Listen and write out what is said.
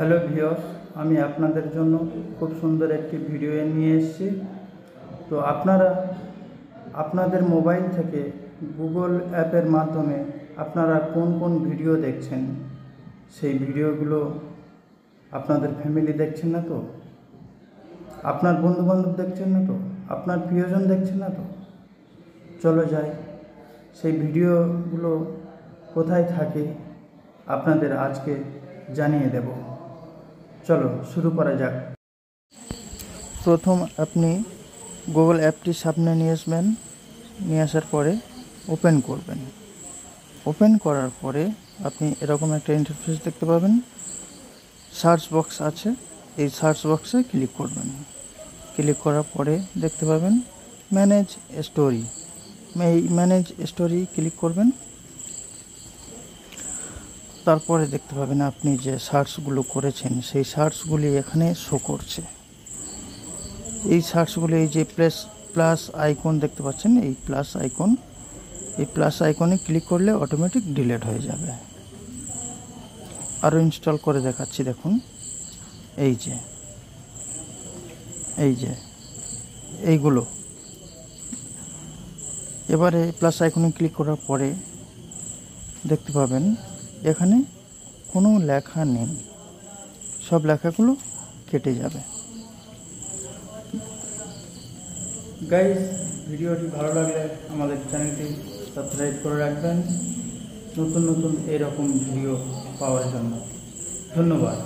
Hello viewers, আমি আপনাদের জন্য খুব সুন্দর একটি ভিডিও নিয়ে এসেছি। তো আপনারা আপনাদের মোবাইল থেকে গুগল অ্যাপের মাধ্যমে আপনারা কোন কোন ভিডিও দেখছেন, সেই ভিডিওগুলো আপনাদের ফ্যামিলি দেখছেন না তো, আপনার বন্ধুবান্ধব দেখছেন না তো, আপনার প্রিয়জন দেখছেন না তো? চলো যাই, সেই ভিডিওগুলো কোথায় থাকে আপনাদের আজকে জানিয়ে দেব। চলো শুরু করা যাক। প্রথম আপনি গুগল অ্যাপটি সামনে নিয়ে আসবেন, নিয়ে আসার পরে ওপেন করবেন। ওপেন করার পরে আপনি এরকম একটা ইন্টারফেস দেখতে পাবেন। সার্চ বক্স আছে, এই সার্চ বক্সে ক্লিক করবেন। ক্লিক করার পরে দেখতে পাবেন ম্যানেজ স্টোরি। এই ম্যানেজ স্টোরি ক্লিক করবেন। তারপরে দেখতে পাবেন আপনি যে সার্চগুলো করেছেন সেই সার্চগুলি এখানে শো করছে। এই সার্চগুলি, এই যে প্লাস আইকন দেখতে পাচ্ছেন, এই প্লাস আইকনে ক্লিক করলে অটোমেটিক ডিলিট হয়ে যাবে। আরও ইনস্টল করে দেখাচ্ছি, দেখুন। এই যে এইগুলো। এবারে প্লাস আইকনে ক্লিক করার পরে দেখতে পাবেন এখানে কোনো লেখা নেই, সব লেখাগুলো কেটে যাবে। গাইস, ভিডিওটি ভালো লাগলে আমাদের চ্যানেলটি সাবস্ক্রাইব করে রাখবেন নতুন নতুন এরকম ভিডিও পাওয়ার জন্য। ধন্যবাদ।